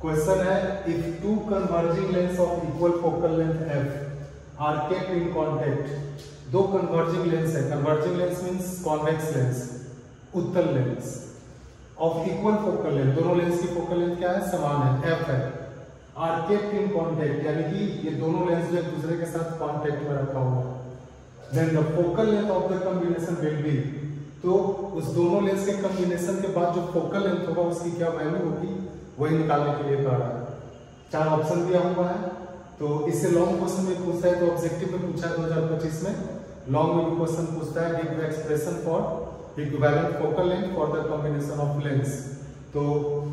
Question है if two converging lens of equal focal length f are kept in contact, दो converging lens है, converging lens means convex lens, उत्तल lens of equal focal length, दोनों lens की focal length क्या है, समान है, f है, आर केप्ट इन कांटेक्ट यानी कि ये दोनों लेंस जो एक दूसरे के साथ कांटेक्ट में रखा हुआ है, then the focal length of the combination will be, तो उस दोनों लेंस के कॉम्बिनेशन के बाद जो फोकल लेंथ होगा उसकी क्या वैल्यू होगी वही निकालने के लिए कह रहा है। चार ऑप्शन दिया हुआ है, तो इससे लॉन्ग क्वेश्चन में पूछता है, तो ऑब्जेक्टिव में पूछा है 2025 में, लॉन्ग में भी क्वेश्चन पूछता है give the expression for equivalent focal length for the combination of lens. तो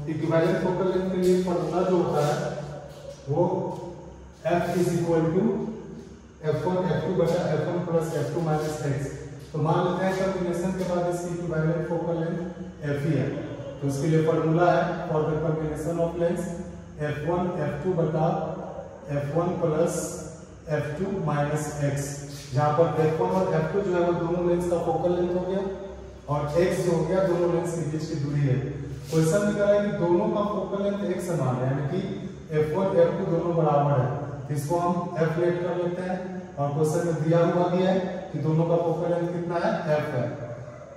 इक्विवेलेंट फोकल लेंथ के लिए फॉर्मूला जो होता है वो f is equal to f1 f2 बटा f1 plus f2 minus x। तो मान लेते हैं कॉम्बिनेशन के बाद इसकी इक्विवेलेंट फोकल लेंथ f ही है, तो इसके लिए फॉर्मूला है for the combination of lens f1 f2 बटा f1 plus f2 minus x, जहां पर f1 और f2 जो है वो दोनों लेंस का फोकल लेंथ हो गया और x जो हो गया दोनों लेंस के बीच की दूरी है। क्वेश्चन में कह रहा है कि दोनों का फोकल लेंथ एक समान है, यानी कि f1 f2 दोनों बराबर है, तो इसको हम f लेट कर लेते हैं और क्वेश्चन में दिया हुआ भी है कि दोनों का फोकल लेंथ कितना है, f है,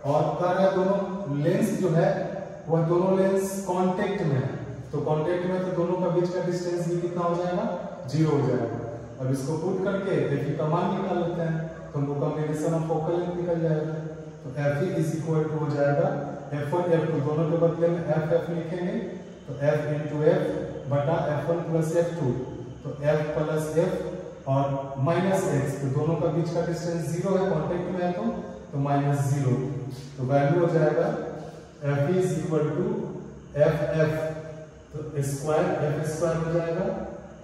और कह रहा है दोनों लेंस जो है वह दोनों लेंस कांटेक्ट में है, तो कांटेक्ट में तो दोनों का बीच का डिस्टेंस भी कितना हो जाएगा, 0 हो जाएगा। अब इसको पुट करके f का मान निकाल लेते हैं, तो हमको कॉम्बिनेशन ऑफ फोकल लेंथ निकल जाएगा, तो f इज इक्वल टू हो जाएगा f1 f2 दोनों के बदले में f लिखेंगे, तो f इंटू f बटा f1 प्लस f2, तो f प्लस f और माइनस x, तो दोनों का बीच का डिस्टेंस 0 है, कांटेक्ट में है तो माइनस 0, तो वैल्यू हो जाएगा f is equal to f, तो स्क्वायर f स्क्वायर हो जाएगा,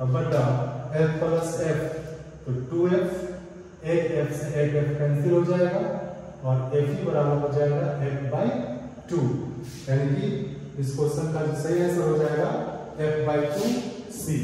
अब बटा f प्लस f, तो 2f, एक f से एक f कैंसिल हो जाएगा और f ही बराबर हो जाएगा f/2, यानी कि इस क्वेश्चन का जो सही आंसर हो जाएगा f/2 C।